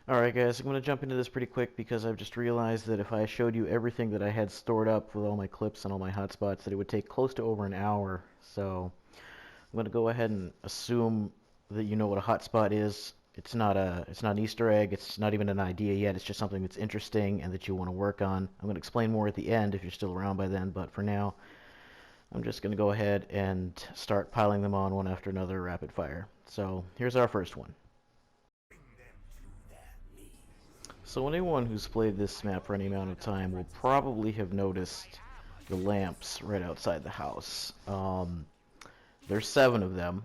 Alright guys, I'm going to jump into this pretty quick because I've just realized that if I showed you everything that I had stored up with all my clips and all my hotspots, that it would take close to over an hour. So I'm going to go ahead and assume that you know what a hotspot is. It's not an Easter egg, it's not even an idea yet, it's just something that's interesting and that you want to work on. I'm going to explain more at the end if you're still around by then, but for now, I'm just going to go ahead and start piling them on one after another rapid fire. So here's our first one. So anyone who's played this map for any amount of time will probably have noticed the lamps right outside the house. There's 7 of them.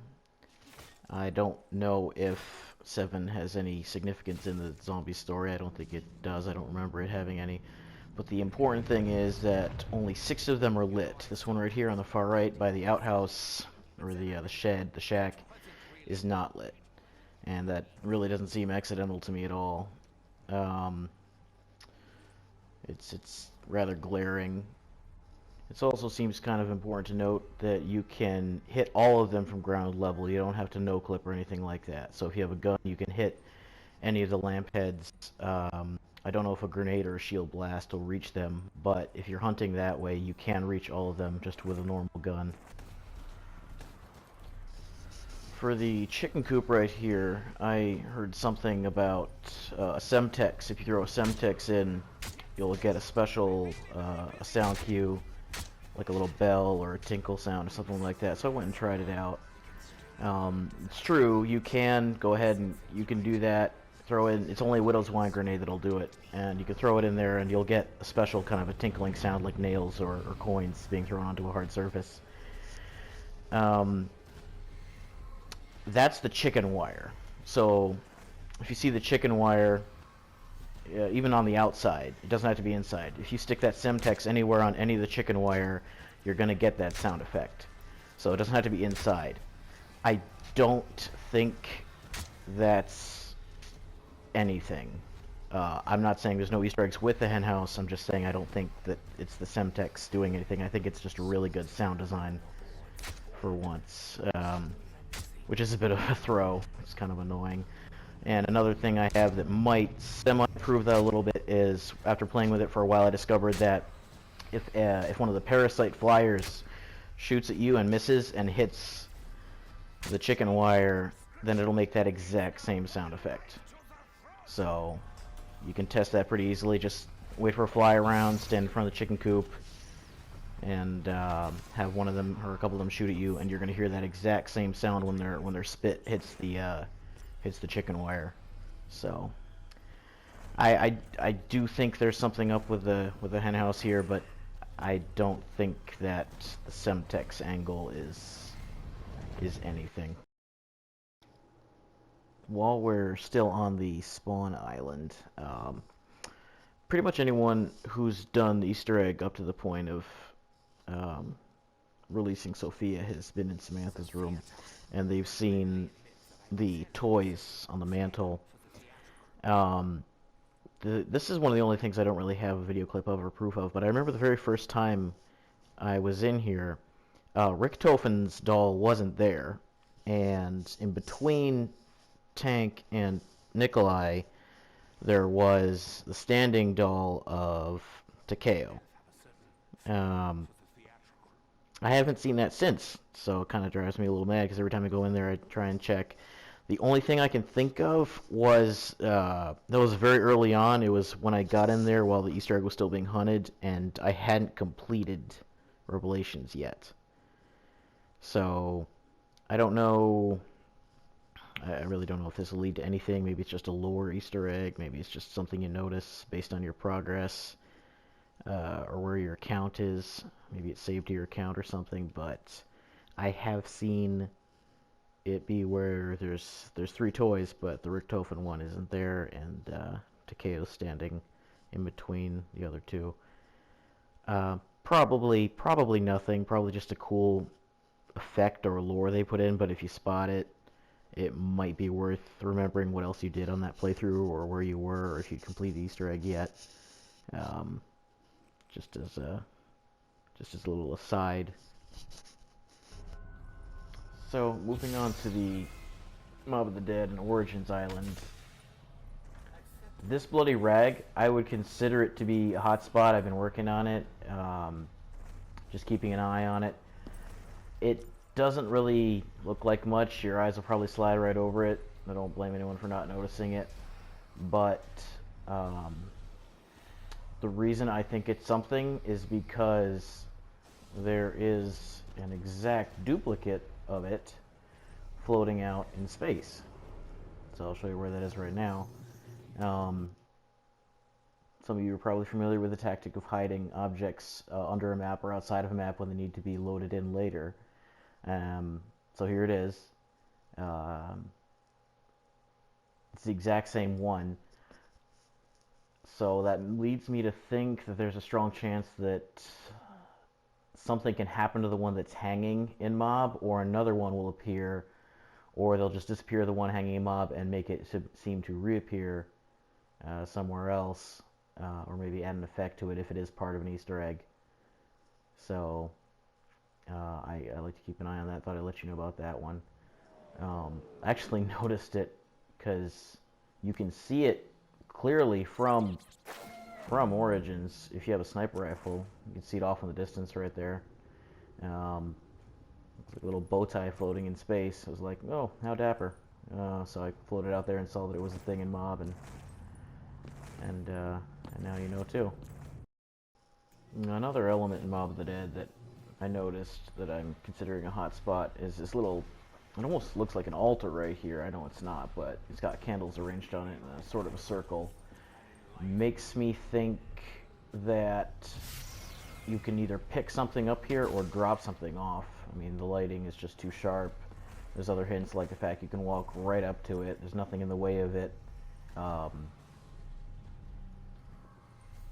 I don't know if 7 has any significance in the zombie story. I don't think it does. I don't remember it having any. But the important thing is that only 6 of them are lit. This one right here on the far right by the outhouse, or the shed, the shack, is not lit. And that really doesn't seem accidental to me at all. Um, it's rather glaring. It also seems kind of important to note that you can hit all of them from ground level. You don't have to no clip or anything like that. So if you have a gun, you can hit any of the lamp heads. I don't know if a grenade or a shield blast will reach them, but if you're hunting that way, you can reach all of them just with a normal gun. For the chicken coop right here, I heard something about a Semtex. If you throw a Semtex in, you'll get a special a sound cue, like a little bell or a tinkle sound or something like that. So I went and tried it out. It's true, you can go ahead and you can do that. Throw in, it's only a Widow's Wine grenade that'll do it, and you can throw it in there and you'll get a special kind of a tinkling sound like nails or coins being thrown onto a hard surface. That's the chicken wire. So if you see the chicken wire, even on the outside, it doesn't have to be inside. If you stick that Semtex anywhere on any of the chicken wire, you're going to get that sound effect. So it doesn't have to be inside. I don't think that's anything. I'm not saying there's no Easter eggs with the hen house. I'm just saying I don't think that it's the Semtex doing anything. I think it's just a really good sound design for once. Which is a bit of a throw. It's kind of annoying. And another thing I have that might semi-prove that a little bit is, after playing with it for a while, I discovered that if one of the parasite flyers shoots at you and misses and hits the chicken wire, then it'll make that exact same sound effect. So you can test that pretty easily. Just wait for a fly around, stand in front of the chicken coop, and have one of them or a couple of them shoot at you, and you're going to hear that exact same sound when their spit hits the chicken wire. So I do think there's something up with the hen house here, but I don't think that the Semtex angle is anything. While we're still on the spawn island, pretty much anyone who's done the Easter egg up to the point of um, releasing Sophia has been in Samantha's room, and they've seen the toys on the mantle. This is one of the only things I don't really have a video clip of or proof of, but I remember the very first time I was in here, Richthofen's doll wasn't there, and in between Tank and Nikolai, there was the standing doll of Takeo. I haven't seen that since, so it kind of drives me a little mad because every time I go in there I try and check. The only thing I can think of was, that was very early on. It was when I got in there while the Easter egg was still being hunted, and I hadn't completed Revelations yet. So, I don't know. I really don't know if this will lead to anything. Maybe it's just a lore Easter egg. Maybe it's just something you notice based on your progress, or where your account is. Maybe it's saved to your account or something, but I have seen it be where there's 3 toys, but the Richtofen one isn't there, and Takeo's standing in between the other 2. Probably nothing. Probably just a cool effect or lore they put in, but if you spot it, it might be worth remembering what else you did on that playthrough, or where you were, or if you complete the Easter egg yet. Just as a little aside. So, moving on to the Mob of the Dead and Origins Island. This bloody rag, I would consider it to be a hotspot. I've been working on it, just keeping an eye on it. It doesn't really look like much. Your eyes will probably slide right over it. I don't blame anyone for not noticing it. But the reason I think it's something is because there is an exact duplicate of it floating out in space. So I'll show you where that is right now. Some of you are probably familiar with the tactic of hiding objects under a map or outside of a map when they need to be loaded in later. So here it is. It's the exact same one. So that leads me to think that there's a strong chance that something can happen to the one that's hanging in mob, or another one will appear, or they'll just disappear the one hanging in mob and make it seem to reappear somewhere else, or maybe add an effect to it if it is part of an Easter egg. So I like to keep an eye on that. Thought I'd let you know about that one. I actually noticed it because you can see it clearly from Origins. If you have a sniper rifle, you can see it off in the distance right there. It's like a little bow tie floating in space. I was like, oh, how dapper. So I floated out there and saw that it was a thing in mob, and now you know too. Another element in Mob of the Dead that I noticed that I'm considering a hotspot is this little, it almost looks like an altar right here. I know it's not, but it's got candles arranged on it in a sort of a circle. Makes me think that you can either pick something up here or drop something off. I mean, the lighting is just too sharp. There's other hints like the fact you can walk right up to it. There's nothing in the way of it.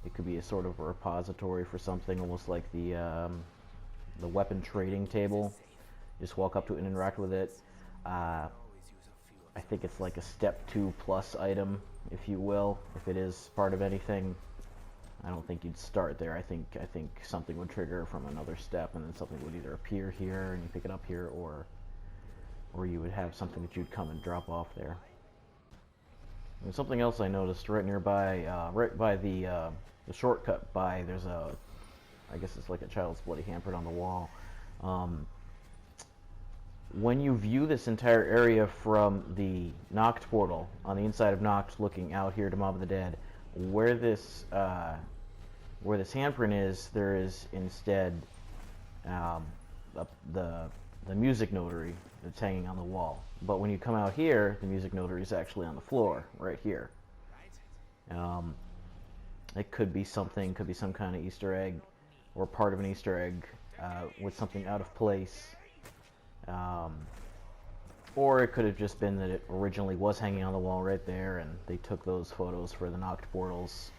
It could be a sort of a repository for something, almost like the weapon trading table. Just walk up to it and interact with it. I think it's like a step 2 plus item, if you will, if it is part of anything. I don't think you'd start there. I think something would trigger from another step, and then something would either appear here and you pick it up here, or you would have something that you'd come and drop off there. And something else I noticed right nearby, right by the shortcut by, there's a, I guess it's like a child's bloody handprint on the wall. When you view this entire area from the Noct portal, on the inside of Noct, looking out here to Mob of the Dead, where this handprint is, there is instead the music notary that's hanging on the wall. But when you come out here, the music notary is actually on the floor, right here. It could be something, could be some kind of Easter egg, or part of an Easter egg with something out of place. Or it could have just been that it originally was hanging on the wall right there, and they took those photos for the Noct portals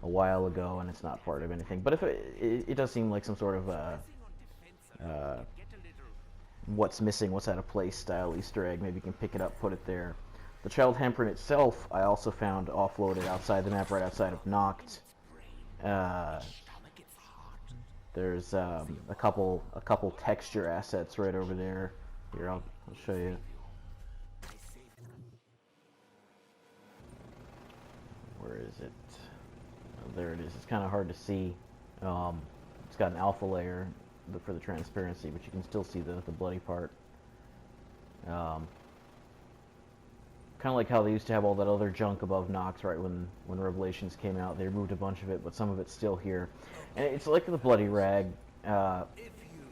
a while ago, and it's not part of anything. But if it does seem like some sort of what's missing, what's out of place style Easter egg. Maybe you can pick it up, put it there. The child handprint itself, I also found offloaded outside the map, right outside of Noct. There's a couple texture assets right over there. Here, I'll show you. Where is it? Oh, there it is. It's kind of hard to see. It's got an alpha layer for the transparency, but you can still see the bloody part. Kind of like how they used to have all that other junk above Noct, right, when Revelations came out. They removed a bunch of it, but some of it's still here. And it's like the bloody rag.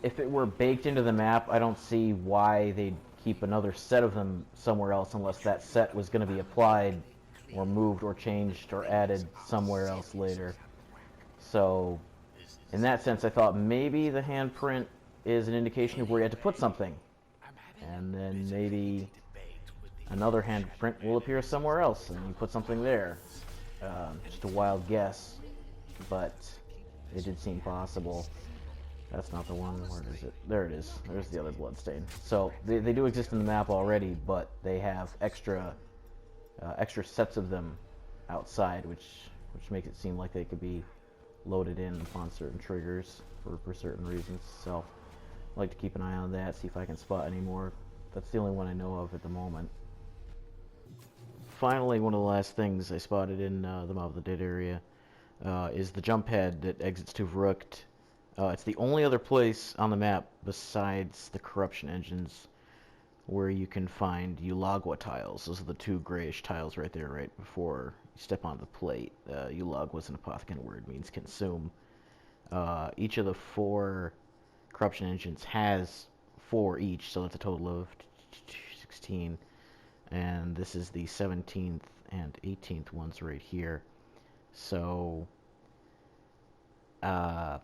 If it were baked into the map, I don't see why they'd keep another set of them somewhere else unless that set was going to be applied or moved or changed or added somewhere else later. So in that sense, I thought maybe the handprint is an indication of where you had to put something. And then maybe another handprint will appear somewhere else and you put something there. Just a wild guess, but it did seem possible. That's not the one. Where is it? There it is. There's the other bloodstain. So they do exist in the map already, but they have extra sets of them outside, which makes it seem like they could be loaded in upon certain triggers for certain reasons. So I like to keep an eye on that, see if I can spot any more. That's the only one I know of at the moment. finally, one of the last things I spotted in the Mob of the Dead area is the jump pad that exits to Verrucht. It's the only other place on the map besides the corruption engines where you can find Ulagua tiles. Those are the two grayish tiles right there, right before you step on the plate. Ulagua is an Apothecan word, means consume. Each of the 4 corruption engines has 4 each, so that's a total of 16. And this is the 17th and 18th ones right here. So, at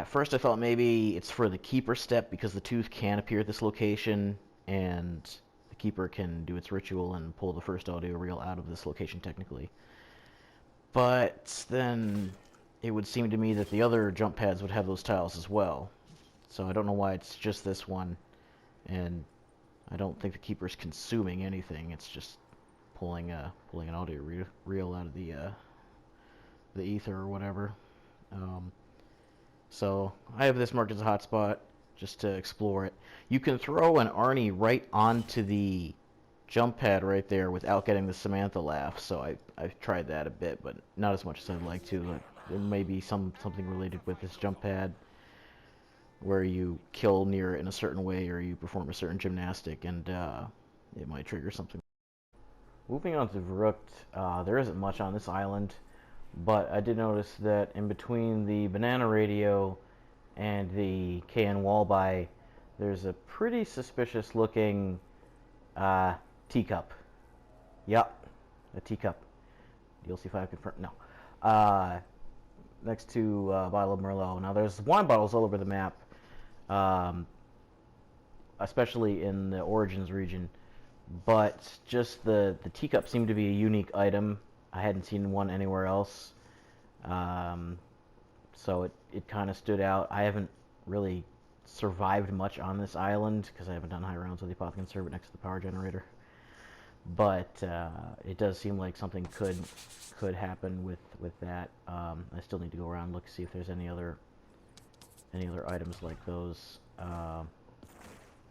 first I thought maybe it's for the Keeper step because the tooth can appear at this location, and the Keeper can do its ritual and pull the first audio reel out of this location technically. But then it would seem to me that the other jump pads would have those tiles as well. So I don't know why it's just this one, and I don't think the Keeper's consuming anything. It's just pulling an audio reel out of the ether or whatever. So I have this marked as a hotspot just to explore it. You can throw an Arnie right onto the jump pad right there without getting the Samantha laugh. So I've tried that a bit, but not as much as I'd like to. Like, there may be something related with this jump pad where you kill near it in a certain way or you perform a certain gymnastic, and it might trigger something. Moving on to Verrucht, there isn't much on this island, but I did notice that in between the banana radio and the KN Wallby, there's a pretty suspicious looking teacup. Yup, a teacup. DLC 5 confirmed. No. Next to a bottle of Merlot. Now there's wine bottles all over the map, especially in the Origins region, but just the teacup seemed to be a unique item. I hadn't seen one anywhere else, so it kind of stood out. I haven't really survived much on this island because I haven't done high rounds with the Apothecan Servant next to the power generator, but it does seem like something could happen with that. I still need to go around and look, see if there's any other items like those,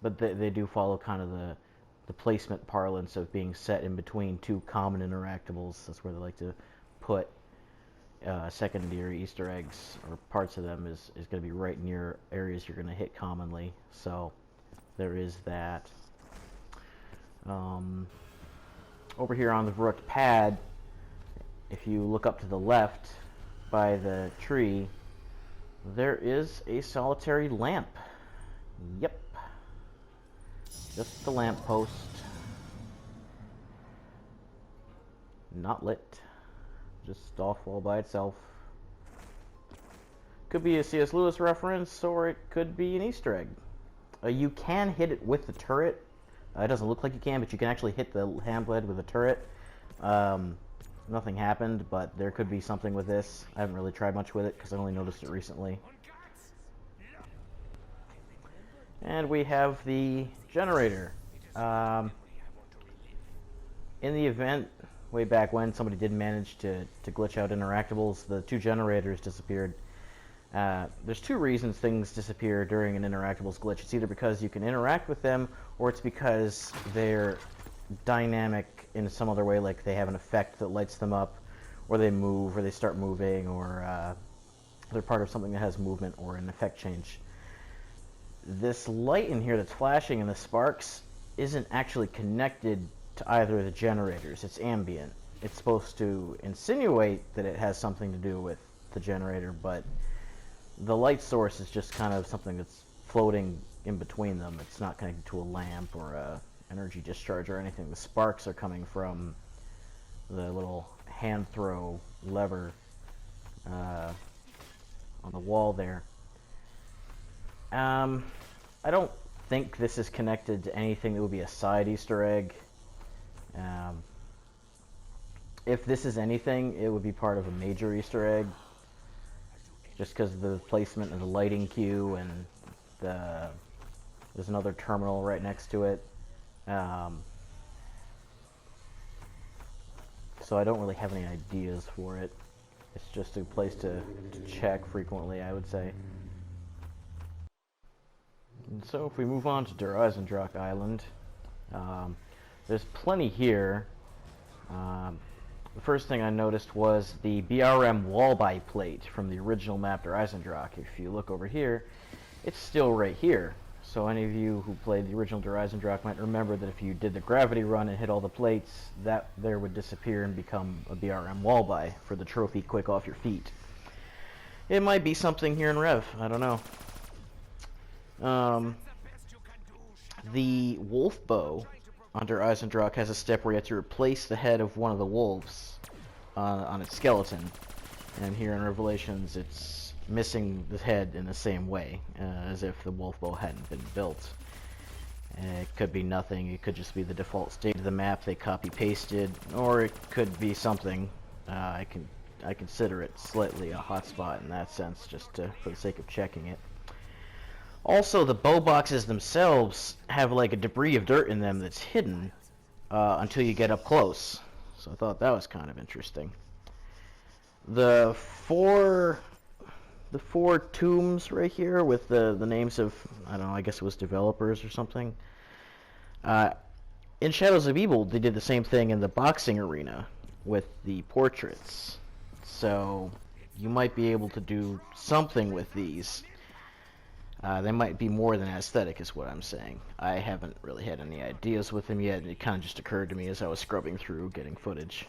but they do follow kind of the placement parlance of being set in between 2 common interactables. That's where they like to put secondary Easter eggs, or parts of them is going to be right near areas you're going to hit commonly. So there is that. Over here on the Verrucht pad, if you look up to the left by the tree, there is a solitary lamp. Yep. Just the lamp post. Not lit. Just off all by itself. Could be a C.S. Lewis reference, or it could be an Easter egg. You can hit it with the turret. It doesn't look like you can, but you can actually hit the handlead with a turret. Nothing happened, but there could be something with this. I haven't really tried much with it because I only noticed it recently. And we have the generator. In the event, way back when, somebody did manage to glitch out interactables, the 2 generators disappeared. There's 2 reasons things disappear during an interactables glitch. It's either because you can interact with them, or it's because they're dynamic in some other way, like they have an effect that lights them up, or they move, or they start moving, or they're part of something that has movement or an effect change. This light in here that's flashing and the sparks isn't actually connected to either of the generators. It's ambient. It's supposed to insinuate that it has something to do with the generator, but the light source is just kind of something that's floating in between them. It's not connected to a lamp or a energy discharge or anything. The sparks are coming from the little hand throw lever on the wall there. I don't think this is connected to anything that would be a side Easter egg. If this is anything, it would be part of a major Easter egg, just because of the placement of the lighting cue, and there's another terminal right next to it. So I don't really have any ideas for it. It's just a place to check frequently, I would say. And so if we move on to Der Eisendrache Island, there's plenty here. The first thing I noticed was the BRM wall-by plate from the original map to Reisendrock. If you look over here, it's still right here. So any of you who played the original Reisendrock might remember that if you did the gravity run and hit all the plates, that there would disappear and become a BRM wall-by for the trophy quick off your feet. It might be something here in Rev, I don't know. The wolf bow under Reisendrock has a step where you have to replace the head of one of the wolves on its skeleton. And here in Revelations, it's missing the head in the same way, as if the wolf bow hadn't been built. It could be nothing, it could just be the default state of the map they copy-pasted, or it could be something. I consider it slightly a hotspot in that sense, just for the sake of checking it. Also, the bow boxes themselves have like a debris of dirt in them that's hidden until you get up close. So I thought that was kind of interesting. The four tombs right here with the names of, I don't know, I guess it was developers or something. In Shadows of Evil, they did the same thing in the boxing arena with the portraits. So you might be able to do something with these. They might be more than aesthetic is what I'm saying. I haven't really had any ideas with them yet. It kind of just occurred to me as I was scrubbing through getting footage.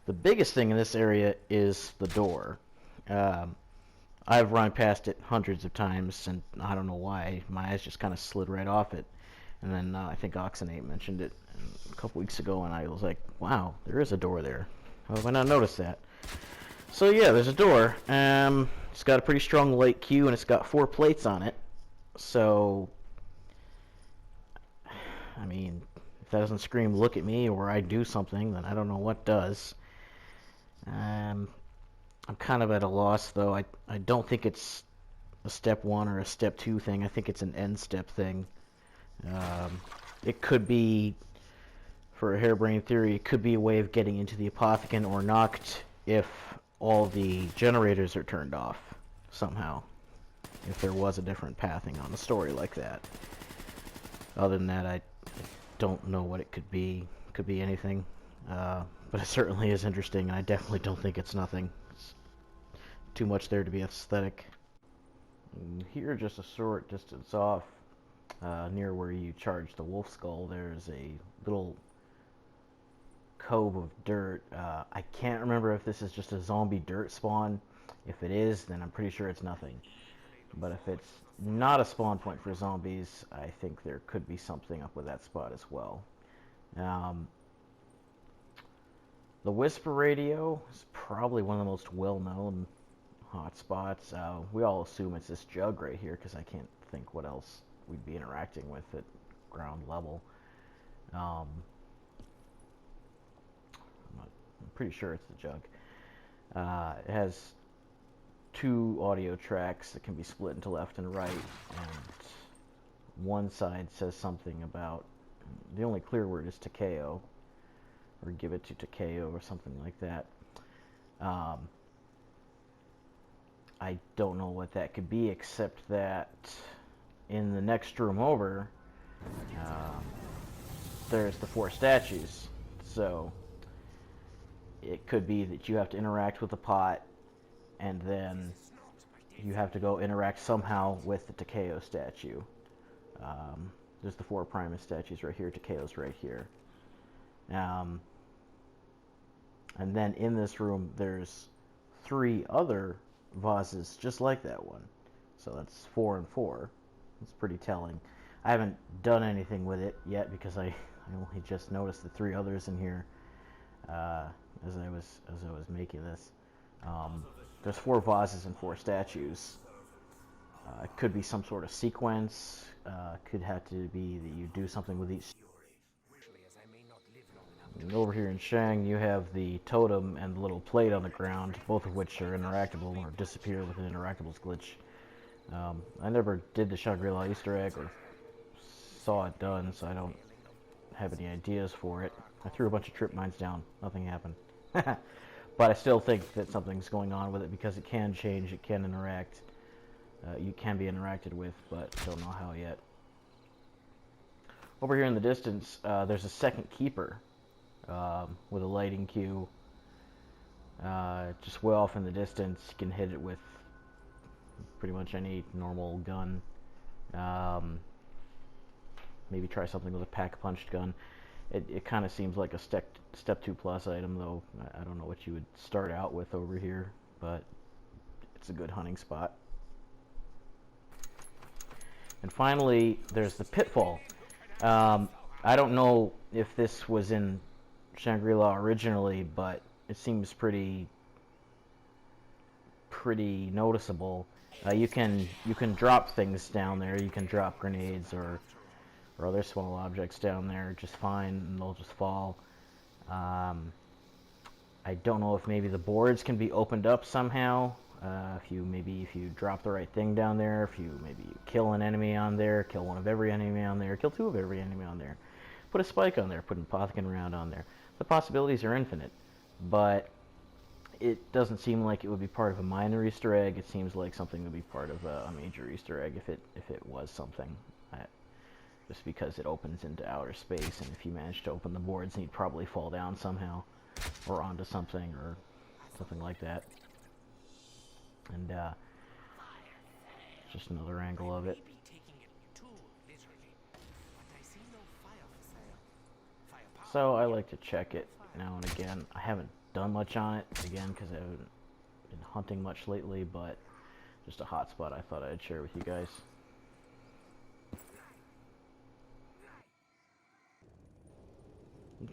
The biggest thing in this area is the door. I've run past it hundreds of times, and I don't know why. My eyes just kind of slid right off it. And then I think Oxenate mentioned it a couple weeks ago, and I was like, wow, there is a door there. How have I not noticed that? So yeah, there's a door. It's got a pretty strong light Q, and it's got 4 plates on it. So, I mean, if that doesn't scream look at me or I do something, then I don't know what does. I'm kind of at a loss, though. I don't think it's a step 1 or a step 2 thing. I think it's an end step thing. It could be, for a harebrained theory, it could be a way of getting into the Apothecon or Noct if all the generators are turned off somehow. If there was a different pathing on the story like that. Other than that, I don't know what it could be. It could be anything. But it certainly is interesting, and I definitely don't think it's nothing. It's too much there to be aesthetic. And here, just a short distance off, near where you charge the wolf skull, there's a little cove of dirt. I can't remember if this is just a zombie dirt spawn. If it is, then I'm pretty sure it's nothing. But if it's not a spawn point for zombies, I think there could be something up with that spot as well. The Whisper Radio is probably one of the most well-known hotspots. We all assume it's this jug right here because I can't think what else we'd be interacting with at ground level. I'm pretty sure it's the jug. It has 2 audio tracks that can be split into left and right, and one side says something about, the only clear word is Takeo, or give it to Takeo or something like that. I don't know what that could be, except that in the next room over, there's the 4 statues. So it could be that you have to interact with the pot, and then you have to go interact somehow with the Takeo statue. There's the 4 Primus statues right here, Takeo's right here. And then in this room, there's 3 other vases just like that one. So that's 4 and 4. It's pretty telling. I haven't done anything with it yet because I only just noticed the 3 others in here as I was making this. There's 4 vases and 4 statues. It could be some sort of sequence. Could have to be that you do something with each. And over here in Shang, you have the totem and the little plate on the ground, both of which are interactable or disappear with an interactables glitch. I never did the Shangri-La Easter egg or saw it done, so I don't have any ideas for it. I threw a bunch of trip mines down. Nothing happened. But I still think that something's going on with it because it can change, it can interact. You can be interacted with, but don't know how yet. Over here in the distance, there's a second keeper. with a lighting cue. Just way off in the distance, you can hit it with pretty much any normal gun. Maybe try something with a pack-punched gun. It kind of seems like a step 2 plus item, though. I don't know what you would start out with over here, but it's a good hunting spot. And finally, there's the pitfall. I don't know if this was in Shangri-La originally, but it seems pretty noticeable. You can drop things down there. You can drop grenades or other small objects down there just fine, and they'll just fall. I don't know if maybe the boards can be opened up somehow. If you drop the right thing down there, if you kill an enemy on there, kill one of every enemy on there, kill two of every enemy on there, put a spike on there, put an apothecant round on there. The possibilities are infinite, but it doesn't seem like it would be part of a minor Easter egg. It seems like something would be part of a major Easter egg if it was something. Just because it opens into outer space, and if you manage to open the boards, he'd probably fall down somehow, or onto something, or something like that. And just another angle of it. So I like to check it now and again. I haven't done much on it, again, because I haven't been hunting much lately, but just a hotspot I thought I'd share with you guys.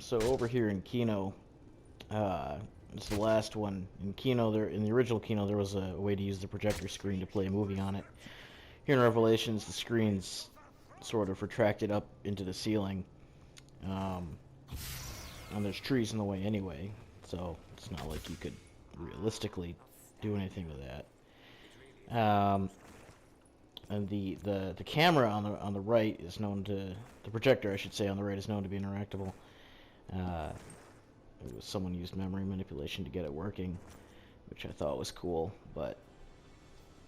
So over here in Kino, it's the last one. In Kino, in the original Kino, there was a way to use the projector screen to play a movie on it. Here in Revelations, the screen's sort of retracted up into the ceiling, and there's trees in the way anyway, so it's not like you could realistically do anything with that. And the camera on the right is known to, the projector I should say on the right is known to be interactable. Someone used memory manipulation to get it working, which I thought was cool, but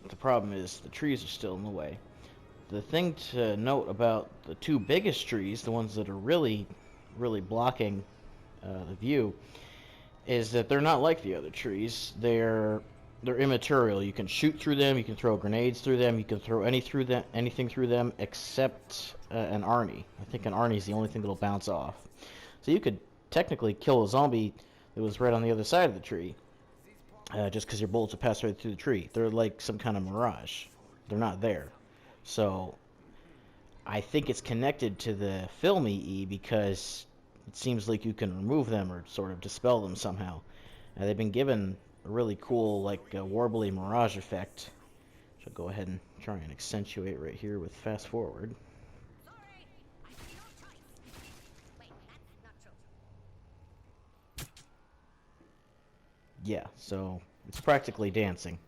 the problem is the trees are still in the way. The thing to note about the two biggest trees, the ones that are really blocking the view, is that they're not like the other trees. They're immaterial. You can shoot through them, you can throw grenades through them, you can throw anything through them except an Arnie. I think an Arnie is the only thing that'll bounce off. So you could technically kill a zombie that was right on the other side of the tree, just because your bullets will pass right through the tree. They're like some kind of mirage. They're not there. So I think it's connected to the film EE because it seems like you can remove them or sort of dispel them somehow. They've been given a really cool, like, warbly mirage effect, which I'll go ahead and try and accentuate right here with fast forward. Yeah, so it's practically dancing.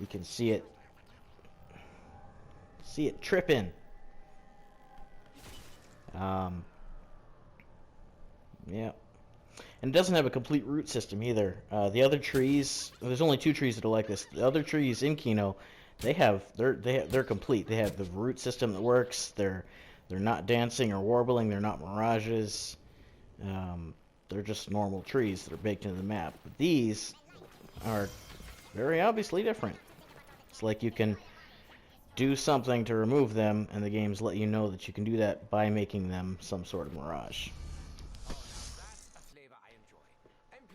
You can see it tripping. Yeah. And it doesn't have a complete root system either. The other trees, there's only two trees that are like this. The other trees in Kino, they're complete. They have the root system that works. They're not dancing or warbling. They're not mirages. They're just normal trees that are baked into the map. But these are very obviously different. It's like you can do something to remove them, and the games let you know that you can do that by making them some sort of mirage.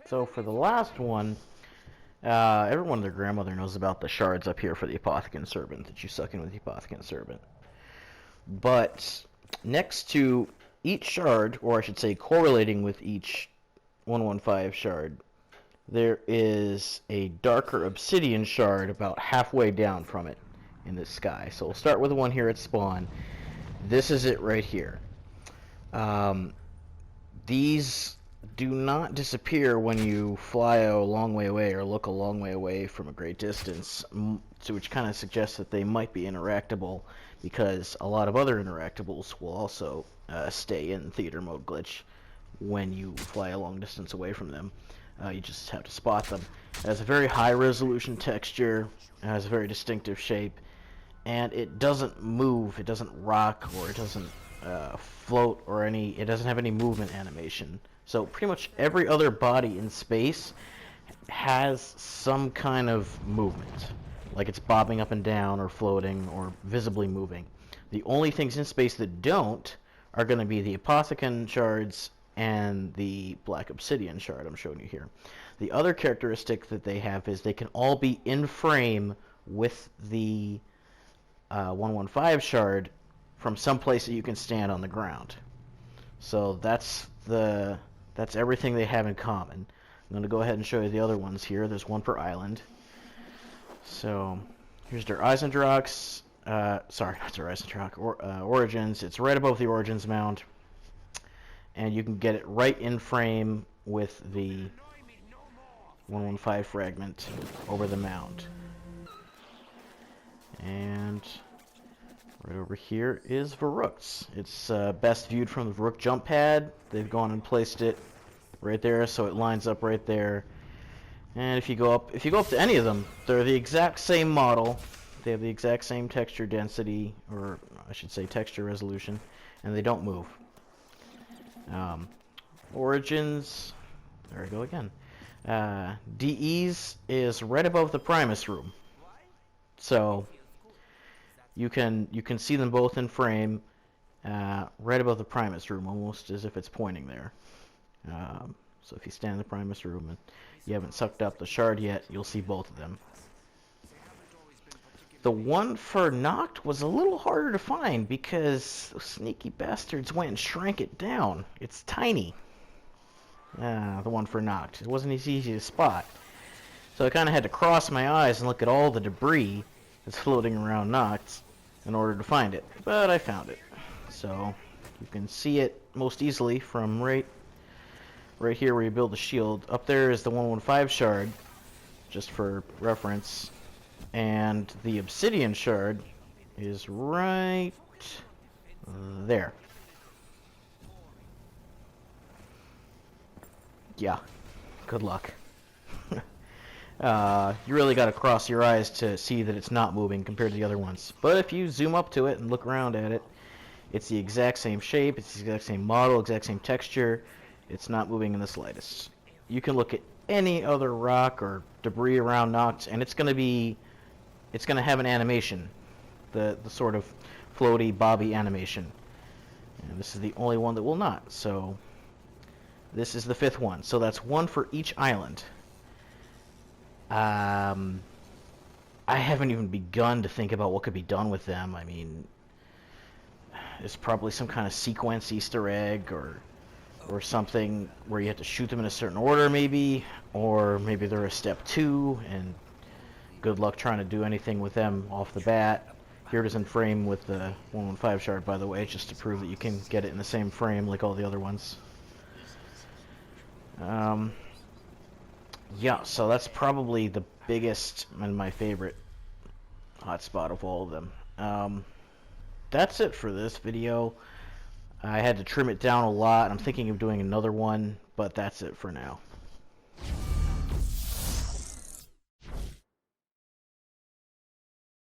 So for the last one, everyone and their grandmother knows about the shards up here for the Apothecant Servant that you suck in with the Apothecant Servant. But next to each shard, or I should say correlating with each 115 shard, there is a darker obsidian shard about halfway down from it in the sky. So we'll start with the one here at spawn. This is it right here. These do not disappear when you fly a long way away or look a long way away from a great distance, so which kind of suggests that they might be interactable, because a lot of other interactables will also stay in theater mode glitch when you fly a long distance away from them. You just have to spot them. It has a very high resolution texture, it has a very distinctive shape, and it doesn't move, it doesn't rock, or it doesn't float or it doesn't have any movement animation. So pretty much every other body in space has some kind of movement, like it's bobbing up and down or floating or visibly moving. The only things in space that don't are going to be the Apothicon shards and the Black Obsidian shard I'm showing you here. The other characteristic that they have is they can all be in frame with the 115 shard from some place that you can stand on the ground. So that's everything they have in common. I'm going to go ahead and show you the other ones here. There's one per island. So here's their Eisendrox. Sorry, not their Eisendrox. Origins. It's right above the Origins mound. And you can get it right in frame with the 115 fragment over the mound. And right over here is Varrook's. It's best viewed from the Varrook jump pad. They've gone and placed it right there, so it lines up right there. And if you go up to any of them, they're the exact same model. They have the exact same texture density, or I should say texture resolution, and they don't move. Origins, there we go again. DE's is right above the Primus room, so you can see them both in frame, right above the Primus room, almost as if it's pointing there. So if you stand in the Primus room and you haven't sucked up the shard yet, you'll see both of them. The one for Noct was a little harder to find because those sneaky bastards went and shrank it down. It's tiny. The one for Noct. It wasn't as easy to spot. So I kind of had to cross my eyes and look at all the debris that's floating around Noct in order to find it. But I found it. So you can see it most easily from right here where you build the shield. Up there is the 115 shard, just for reference. And the Obsidian shard is right there. Yeah, good luck. You really got to cross your eyes to see that it's not moving compared to the other ones. But if you zoom up to it and look around at it, it's the exact same shape, it's the exact same model, exact same texture. It's not moving in the slightest. You can look at any other rock or debris around Noct, and it's going to have an animation, the sort of floaty, bobby animation. And this is the only one that will not. So this is the 5th one. So that's one for each island. I haven't even begun to think about what could be done with them. I mean, there's probably some kind of sequence Easter egg or something where you have to shoot them in a certain order, maybe, or maybe they're a step 2, and good luck trying to do anything with them off the bat. Here it is in frame with the 115 shard, by the way, just to prove that you can get it in the same frame like all the other ones. Yeah, so that's probably the biggest and my favorite hotspot of all of them. That's it for this video. I had to trim it down a lot. I'm thinking of doing another one, but that's it for now.